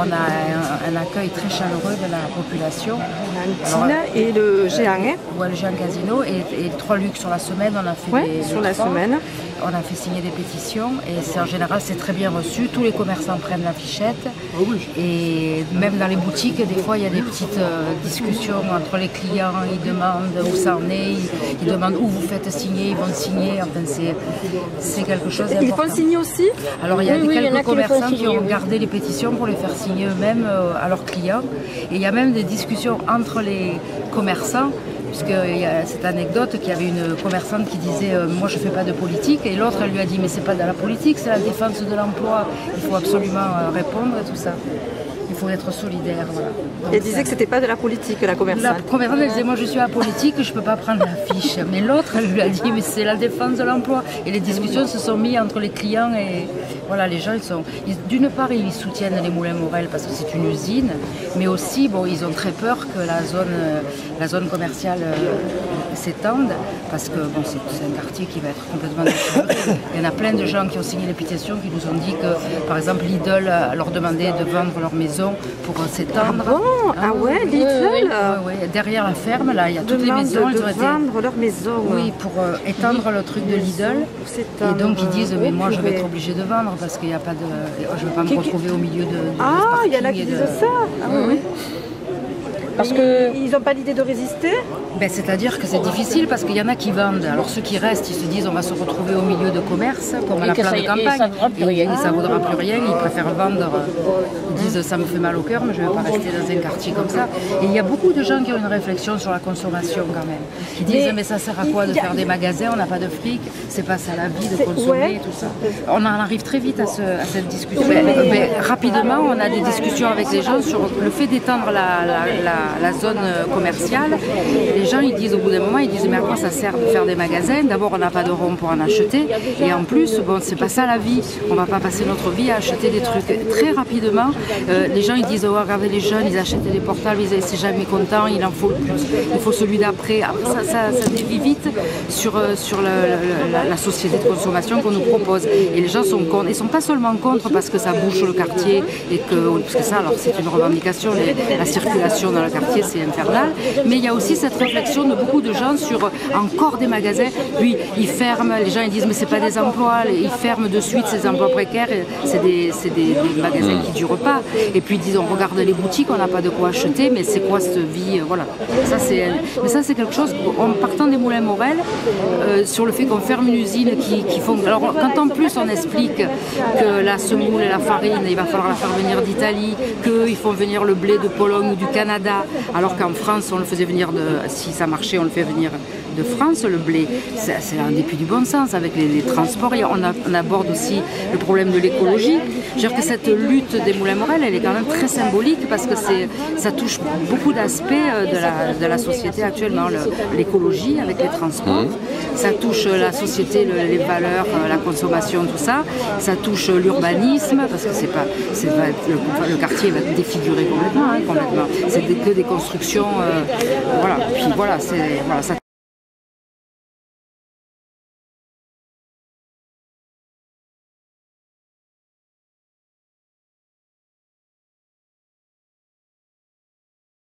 on a un accueil très chaleureux de la population. On a un Tina et le géant. Ouais, le géant casino et 3 luxe sur la semaine. On a fait sur la semaine. On a fait signer des pétitions et en général c'est très bien reçu. Tous les commerçants prennent l'affichette et même dans les boutiques, des fois il y a des petites discussions entre les clients. Ils demandent où ça en est, ils demandent où vous faites signer, ils vont signer. Enfin, c'est quelque chose d'important. Ils font signer aussi? Alors il y a quelques commerçants qui ont gardé les pétitions pour les faire signer eux-mêmes à leurs clients. Et il y a même des discussions entre les commerçants. Puisqu'il y a cette anecdote qu'il y avait une commerçante qui disait moi je ne fais pas de politique, et l'autre elle lui a dit mais c'est pas de la politique, c'est la défense de l'emploi, il faut absolument répondre et tout ça. Il faut être solidaire. Voilà. Donc, elle disait que c'était pas de la politique, la commerçante. La commerçante elle disait moi je suis apolitique, je ne peux pas prendre l'affiche. Mais l'autre elle lui a dit mais c'est la défense de l'emploi. Et les discussions se sont mises entre les clients et voilà, les gens d'une part ils soutiennent les Moulins Morel parce que c'est une usine, mais aussi bon, ils ont très peur que la zone commerciale s'étende parce que bon, c'est un quartier qui va être complètement détruit. Il y en a plein de gens qui ont signé les pétitions qui nous ont dit que par exemple Lidl leur demandait de vendre leur maison pour s'étendre. Ah bon? Ah ouais, Lidl derrière la ferme, là, il y a toutes les maisons. Ils ont vendre leur maison. Oui, pour étendre le truc de Lidl. Et donc ils disent mais moi je vais être obligé de vendre parce qu'il n'y a pas de... Je ne vais pas me retrouver au milieu de... Ah, il y en a qui disent ça. Ah, oui. Parce qu'ils n'ont pas l'idée de résister? Ben, c'est-à-dire que c'est difficile parce qu'il y en a qui vendent. Alors ceux qui restent, ils se disent on va se retrouver au milieu de commerce, comme à la place de campagne. Et ça ne vaudra plus rien, ils préfèrent vendre. Ils disent ça me fait mal au cœur, mais je ne vais pas rester dans un quartier comme ça. Et il y a beaucoup de gens qui ont une réflexion sur la consommation quand même. Qui disent mais ça sert à quoi de faire des magasins, on n'a pas de fric, c'est pas ça la vie de consommer et tout ça. On en arrive très vite à cette discussion. Rapidement, on a des discussions avec les gens sur le fait d'étendre la zone commerciale. Les gens ils disent au bout d'un moment, ils disent mais à quoi ça sert de faire des magasins? D'abord on n'a pas de rond pour en acheter et en plus bon c'est pas ça la vie, on va pas passer notre vie à acheter des trucs. Très rapidement les gens ils disent oh, regardez les jeunes ils achètent des portables, ils c'est jamais content, il en faut plus, il faut celui d'après. Après ça dévie vite sur la société de consommation qu'on nous propose et les gens sont contre, ils sont pas seulement contre parce que ça bouche le quartier et parce que ça alors c'est une revendication, la circulation dans le quartier c'est infernal, mais il y a aussi cette réflexion de beaucoup de gens sur encore des magasins, puis ils ferment, les gens ils disent mais c'est pas des emplois, ils ferment de suite ces emplois précaires, c'est des magasins qui durent pas, et puis ils disent on regarde les boutiques, on n'a pas de quoi acheter, mais c'est quoi cette vie, voilà. Mais ça c'est quelque chose, en partant des Moulins Morel, sur le fait qu'on ferme une usine qui font, alors quand en plus on explique que la semoule et la farine, il va falloir la faire venir d'Italie, qu'ils font venir le blé de Pologne ou du Canada, alors qu'en France on le faisait venir si ça marchait, on le fait venir de France, le blé. C'est un dépit du bon sens avec les transports. On aborde aussi le problème de l'écologie. Je veux dire que cette lutte des Moulins Morel, elle est quand même très symbolique parce que ça touche beaucoup d'aspects de la société actuellement. L'écologie avec les transports, ça touche la société, les valeurs, la consommation, tout ça. Ça touche l'urbanisme parce que le quartier va être défiguré complètement. C'est que des constructions, voilà. Puis voilà, ça